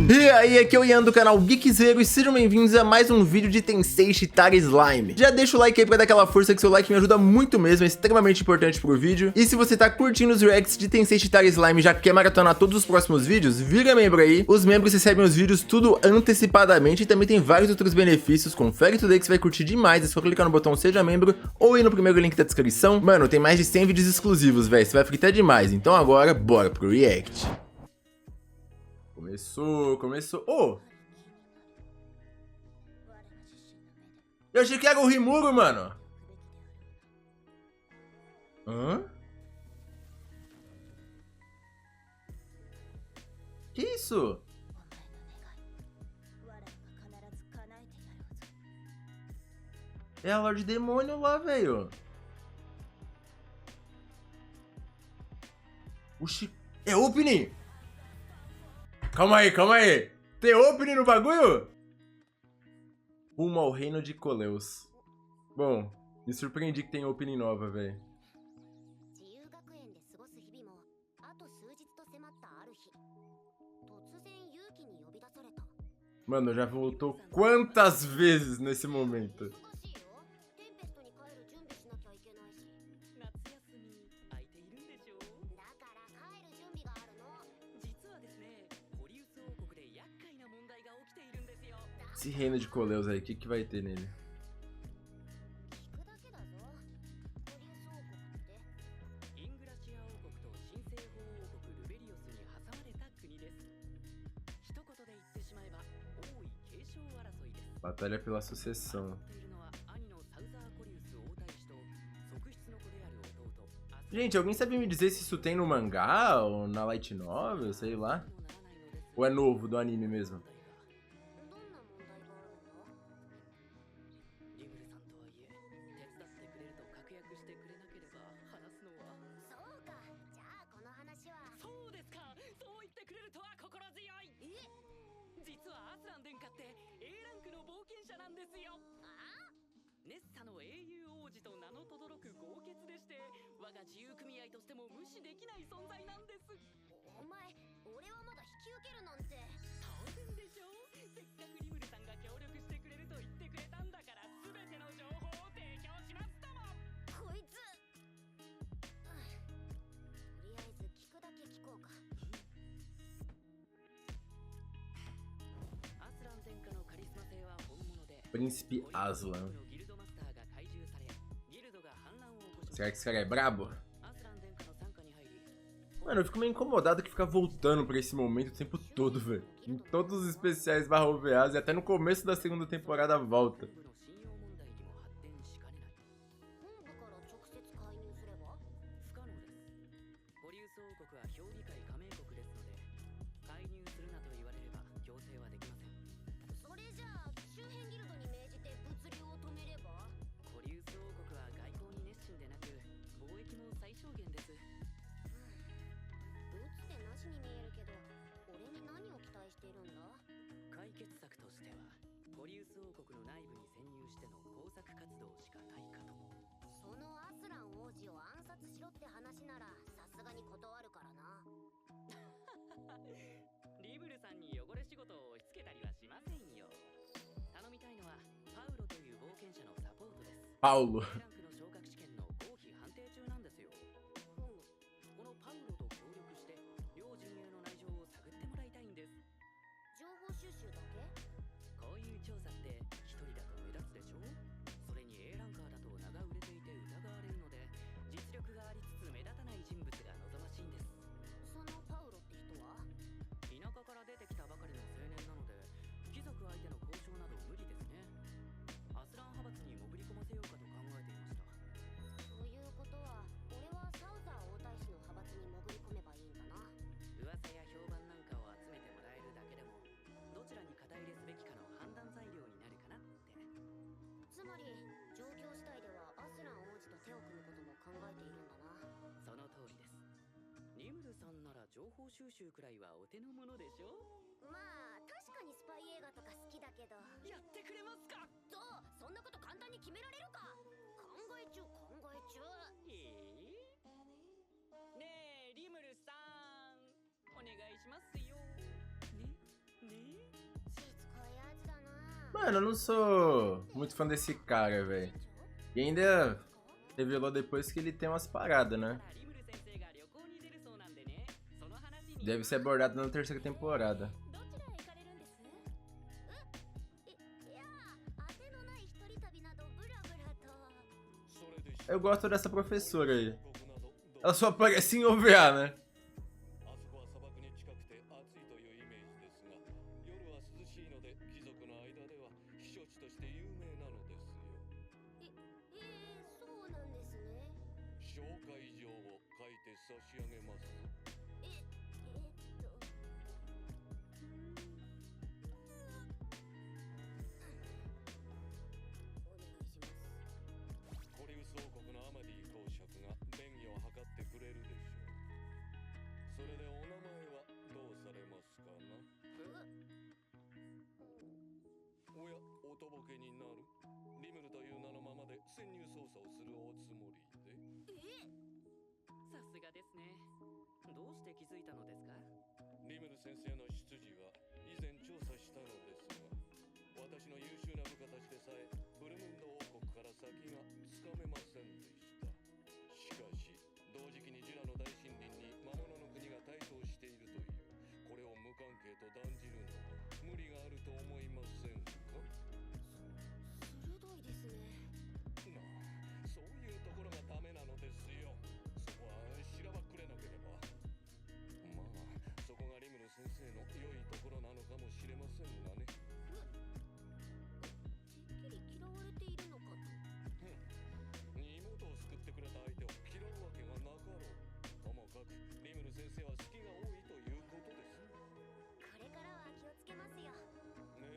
E aí, aqui é o Ian do canal Geekzero e sejam bem-vindos a mais um vídeo de Tensei Shitara Slime. Já deixa o like aí pra dar aquela força, que seu like me ajuda muito mesmo, é extremamente importante pro vídeo. E se você tá curtindo os reacts de Tensei Shitara Slime e já quer maratonar todos os próximos vídeos, vira membro aí. Os membros recebem os vídeos tudo antecipadamente e também tem vários outros benefícios. Confere tudo aí que você vai curtir demais, é só clicar no botão Seja Membro ou ir no primeiro link da descrição. Mano, tem mais de 100 vídeos exclusivos, velho, você vai fritar demais. Então agora, bora pro react. Começou. Oh! Eu achei que era o Rimuro, mano. Hã? Que isso? É a Lorde Demônio lá, velho. Oxi. É opening? Calma aí. Tem opening no bagulho? Rumo ao reino de Koleus. Bom, me surpreendi que tem opening nova, velho. Mano, já voltou quantas vezes nesse momento? Esse reino de Koleus aí, o que vai ter nele? Batalha pela sucessão. Gente, alguém sabe me dizer se isso tem no mangá ou na light novel, sei lá? Ou é novo do anime mesmo? Príncipe Aslan. Será que esse cara é brabo? Mano, eu fico meio incomodado que fica voltando pra esse momento o tempo todo, velho. Em todos os especiais barra OVAs e até no começo da segunda temporada volta. Paulo. Mano, eu não sou muito fã desse cara, velho. E ainda revelou depois que ele tem umas paradas, né? Deve ser abordado na terceira temporada. Eu gosto dessa professora aí. Ela só aparece em OVA, né?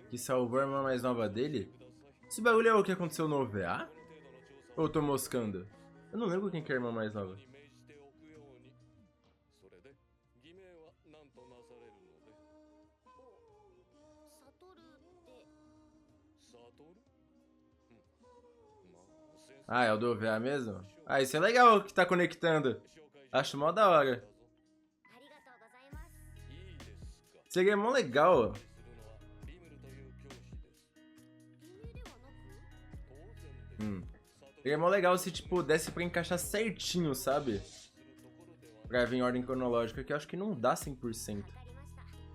Que salvou a irmã mais nova dele? Esse bagulho é o que aconteceu no OVA? Ou eu tô moscando? Eu não lembro quem que é a irmã mais nova. Ah, é o do OVA mesmo? Ah, isso é legal que tá conectando. Acho mó da hora. Seria mó legal. Seria mó legal se, tipo, desse pra encaixar certinho, sabe? Pra vir em ordem cronológica, que eu acho que não dá 100%.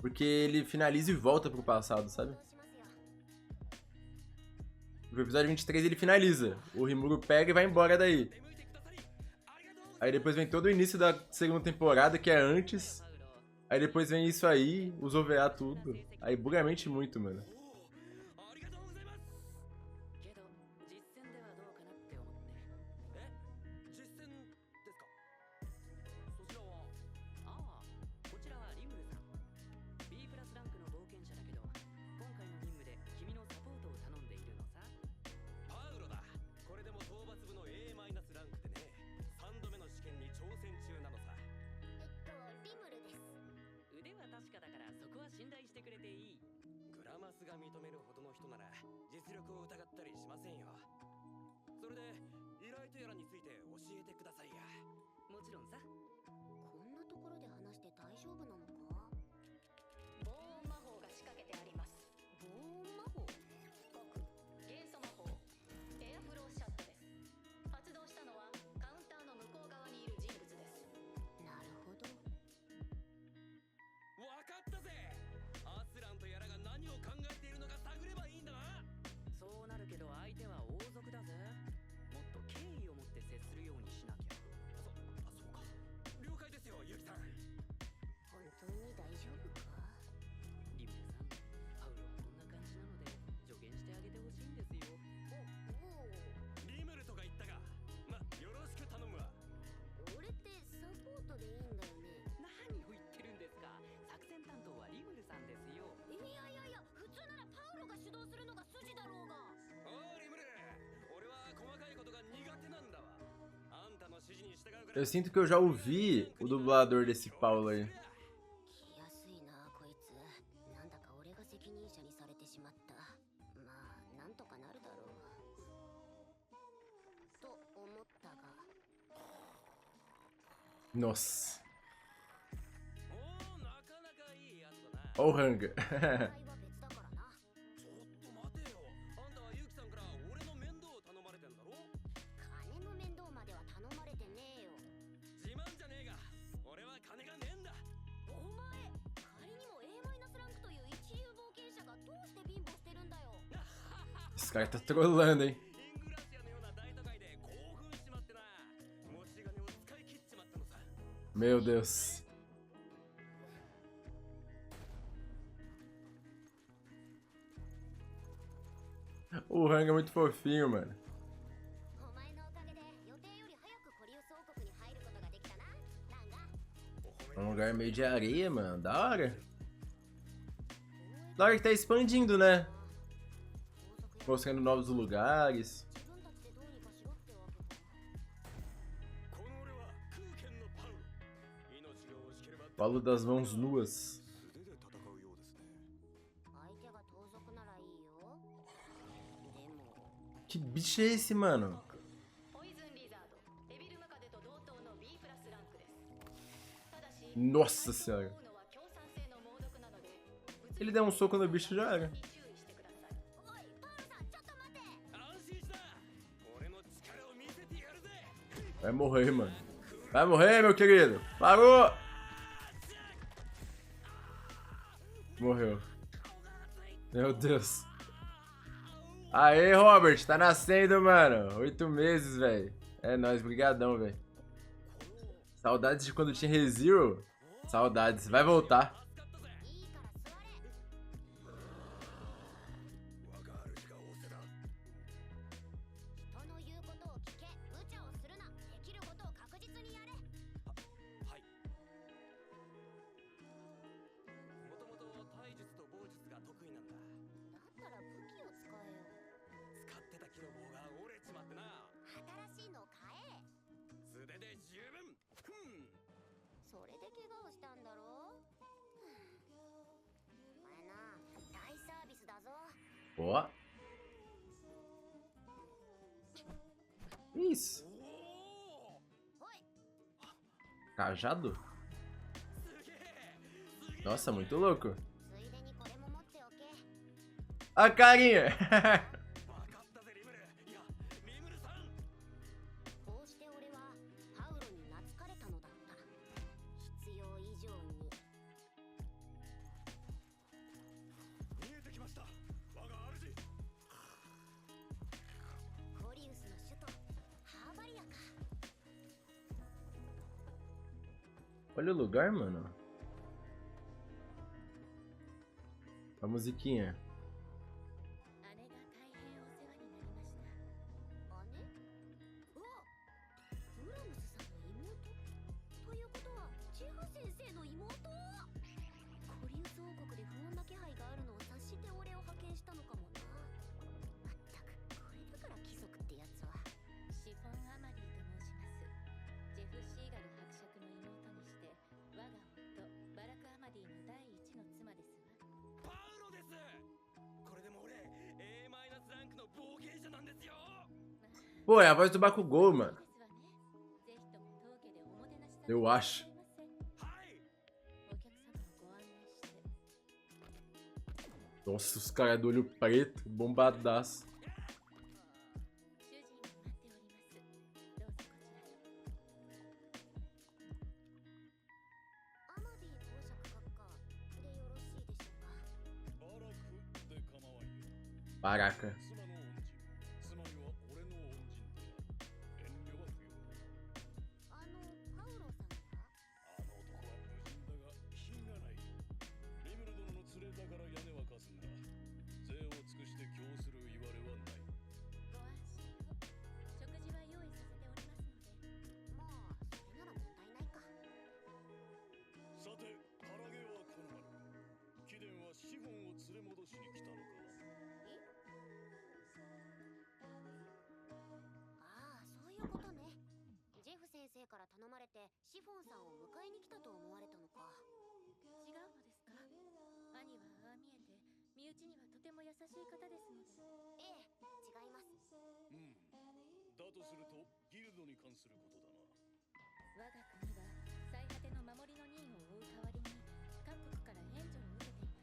Porque ele finaliza e volta pro passado, sabe? No episódio 23 ele finaliza. O Rimuru pega e vai embora daí. Aí depois vem todo o início da segunda temporada, que é antes. Aí depois vem isso aí, os OVA tudo. Aí buga a mente muito, mano. Eu sinto que eu já ouvi o dublador desse Paulo aí. Nossa. Ó o Hanga. は別だからな。ちょっと待てよ。あんたはユキさんから俺の面倒を頼まれてんだろ。金の面倒までは頼まれてねえよ。自慢じゃねえが、俺は金がねえんだ。お前、仮にも A マイナスランクという一流冒険者がどうして貧乏してるんだよ。 Esse cara tá trolando, hein? イングラシアのような大都会で興奮しちまってな。持ち金を使い切っちまったのさ。 Meu Deus. O Hanga é muito fofinho, mano. お前のおかげで予定より早くコリウス王国に入ることができたな、ランガ。 É um lugar meio de areia, mano. Da hora. Da hora que tá expandindo, né? Mostrando novos lugares. 自分たちでどうにかしろってわけか。この俺は空剣のパウロ。命が惜しければ Paulo das mãos nuas. 素手で戦うようですね。相手が盗賊ならいいよ。でも Que bicho é esse, mano? ポイズンリザード、デビルムカデと同等の B プラスランクです。ただし、 Nossa senhora. 追うのは強酸性の猛毒なので、 Ele deu um soco no bicho e já era. に注意してください。おい、パウロさん、ちょっと待て。安心しな。俺の力を見せてやるぜ。 Vai morrer, mano. Vai morrer, meu querido. Parou! Morreu. Meu Deus. Aê, Robert. Tá nascendo, mano. 8 meses, velho. É nóis. Brigadão, velho. Saudades de quando tinha ReZero. Saudades. Vai voltar. いいから座れ。我が主が仰せだ。人の言うことを聞け、無茶をするな。できることを確実にやれ。はい。もともと体術と棒術が得意なんだ。だったら武器を使えよ。使ってた木の棒が折れちまってな。新しいのを買え。素手で十分。ふん。それで怪我をしたんだろう。お前な、大サービスだぞ。 Ó. Isso. おお。おい、 Cajado? すげえ。 Nossa, muito louco. ついでにこれも持っておけ。 A carinha. 分かったぜリムル。いや、リムルさん。こうして俺はパウロに懐かれたのだった。必要以上に。見えてきました。我が主。コリウスの首都ハーバリアか。 Olha o lugar, mano. A musiquinha. 姉が大変お世話になりました。姉？うわ、ブラムスさんの妹？ということはジェフ先生の妹？コリウス王国で不穏な気配があるのを察して俺を派遣したのかもな。まったくこれだから貴族ってやつは。シフォン・アマディと申します。ジェフ・シーガル伯爵の妹にして、我が夫、バラク・アマディの第一の妻ですわ。パウロです。これでも俺 A マイナスランクの冒険者なんですよ。 Pô, é a voz do Bakugou, mano. ですわね。ぜひとも当家でおもてなしさせて Eu くだ acho. さいませ。はい。お客様をご案内して。 Nossa, os caras do olho preto, bombadaço. 主人が待っております。どうぞこちらへ。アマディ公爵閣下でよろしいでしょうか。バラクで構わんよ。 Baraca. 妻の恩人、つまりは俺の恩人である。遠慮は不要。パウロさんは？あの男は無人だが品がない。リムル殿の連れだから屋根は貸すが、税を尽くして供するいわれはない。ご安心を。食事は用意させておりますので。まあそれなら問題ないか。さて、唐毛はこの丸。貴殿はシフォンを連れ戻しに来たのか。え？ああ、そういうことね。ジェフ先生から頼まれてシフォンさんを迎えに来たと思われたのか。違うのですか？兄はああ見えて、身内にはとても優しい方ですので。ええ、違います。だとすると、ギルドに関することだな。我が国は最果ての守りの任を負う代わりに各国から援助を受けてい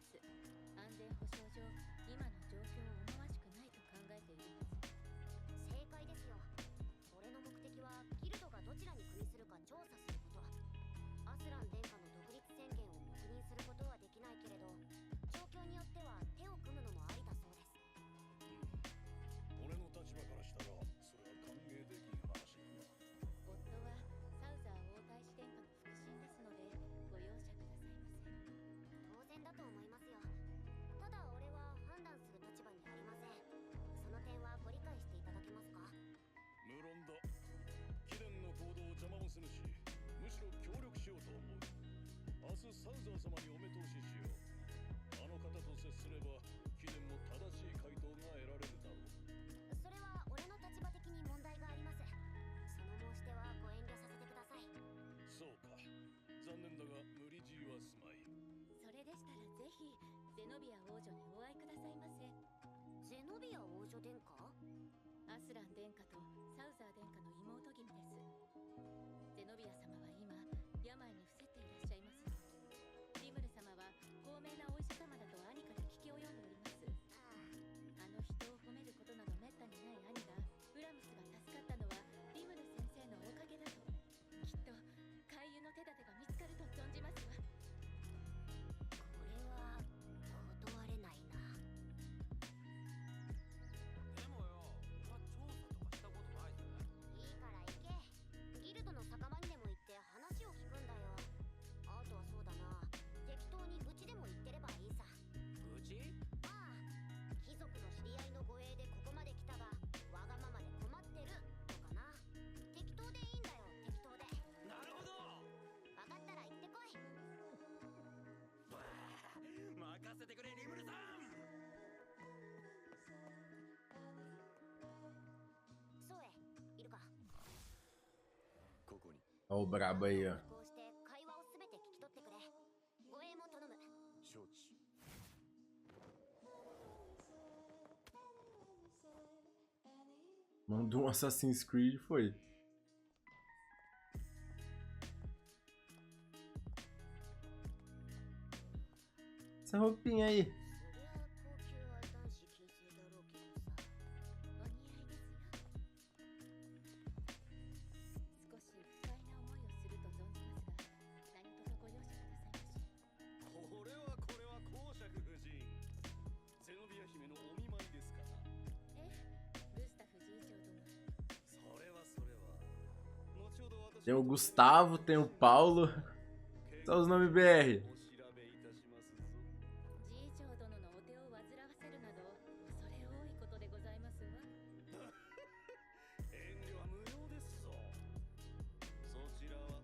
ゼノビア王女にお会いくださいませ。ゼノビア王女殿下？アスラン殿下とサウザー殿下の妹君です。ゼノビア様は今病に伏せっていらっしゃいますの。リムル様は高名なお医者様だと兄から聞き及んでおります。あの人を褒めることなどめったにない兄がウラムスが助かったのはリムル先生のおかげだと。きっと回遊の手立てが見つかると存じますわ。これは断れないな。でもよ、お前調査とかしたことないぜ。いいから行け。ギルドの酒場にでも行って話を聞くんだよ。あとはそうだな、適当に愚痴でも言ってればいいさ。愚痴？ああ、貴族の知り合いの護衛でここまで来たがわがままで困ってるとかな。適当でいいんだよ、適当で。なるほど。分かったら行ってこい。任せてくれリムルさん。ソエ、いるか？ここに。 Ó o brabo aí, ó. こうして会話をすべて聞き取ってくれ。護衛も頼む。承知。 Mandou um Assassin's Creed e foi. Essa roupinha aí. そりゃ高級は男子禁制だろうけどさ。お似合いですよ。少し不快な思いをすると存じますが、何卒ご容赦くださいまし。これは公爵夫人。ゼノビア姫のお見舞いですから。ええ、グスタフ侍医長殿。それはそれは。後ほど私 Tem o Gustavo, tem o Paulo. Só os nomes BR. お調べいたしますぞ。侍医長殿のお手を煩わせるなど恐れ多いことでございますわ。遠慮は無用ですぞ。そちらは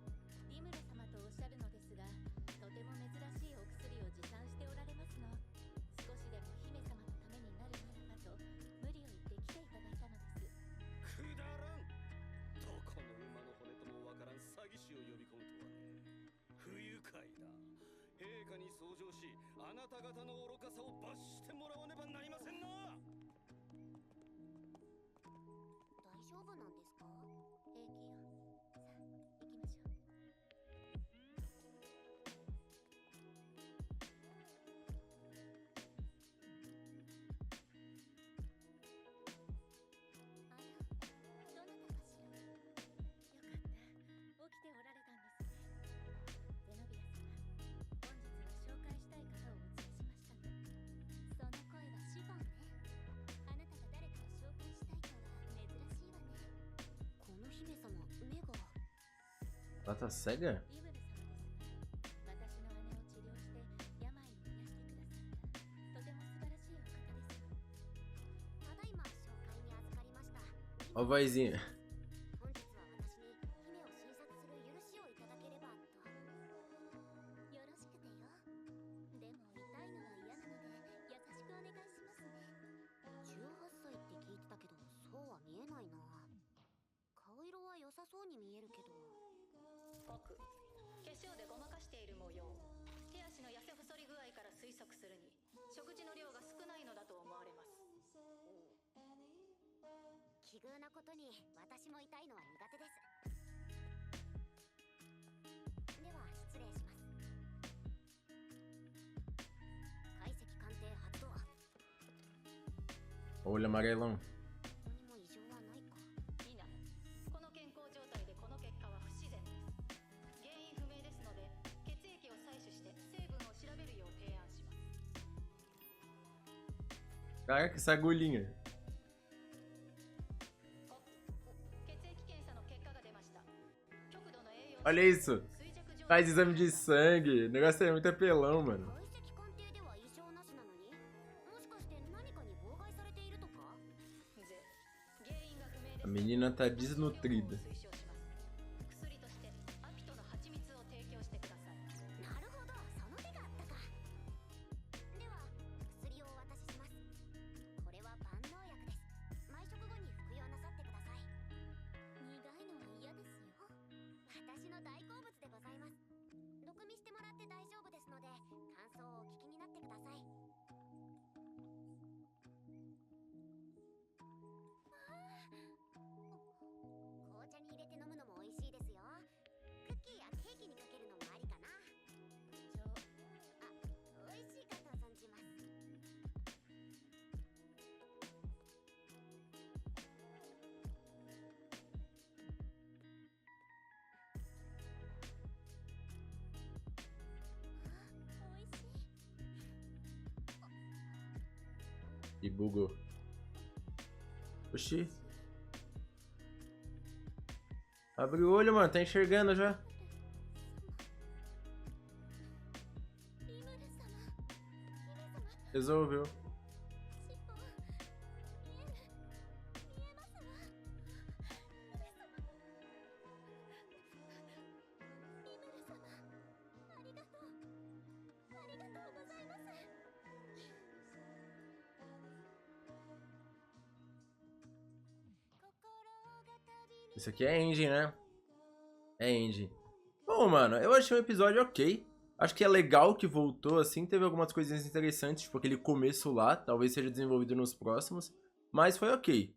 リムル様とおっしゃるのですが、とても珍しいお薬を持参しておられますの。少しでも姫様のためになるならばと無理を言って来ていただいたのです。くだらん。どこの馬の骨ともわからん詐欺師を呼び込むとはね。不愉快だ。陛下に奏上し、あなた方の愚かさを罰してもらわねばなりませんな。大丈夫なんですか？平気よ。さあ行きましょう。あら、どなたかしら。よかった、起きておられたんですね。ゼノビア様、本日は紹介したい方をお連れしましたの。その声はシフォンね。あなたが誰かを紹介したいとは珍しいわね。この姫様、目が。 Ela tá cega? リムル様ですが、私の姉を治療して病を癒してくださったとても素晴らしいお方ですよ。ただいま紹介に預かりました。 Ó a vozinha. 本日は私に姫を診察する許しをいただければと。よろしくてよ。でも痛いのは嫌なので優しくお願いしますね。18歳って聞いてたけど、そうは見えないな。顔色は良さそうに見えるけど。僕、化粧でごまかしている模様。手足の痩せ細り具合から推測するに、食事の量が少ないのだと思われます。奇遇なことに私も痛いのは苦手です。では失礼します。解析鑑定発動。 Olho amarelão. ここにも異常はないか。いない。この健康状態でこの結果は不自然です。原因不明ですので、血液を採取して成分を調べるよう提案します。 Caraca, essa agulhinha. 血液検査の結果が出ました。極度の栄養 Olha isso. Faz exame de sangue. O negócio é muito apelão, mano. 解析鑑定では異常なしなのに、もしかして何かに妨害されているとか？ 原因が不明です。 A menina tá desnutrida. 推奨します。薬としてアピトの蜂蜜を提供してください。なるほど、その手があったか。では薬をお渡しします。これは万能薬です。毎食後に服用なさってください。苦いのは嫌ですよ。私の大好物でございます。毒味してもらって大丈夫ですので、感想をお聞きになってください。E bugou. Oxi. Abre o olho, mano. Tá enxergando já. Resolveu. Isso aqui é engine, né? É engine. Bom, mano, eu achei um episódio ok. Acho que é legal que voltou, assim. Teve algumas coisinhas interessantes, tipo aquele começo lá. Talvez seja desenvolvido nos próximos. Mas foi ok.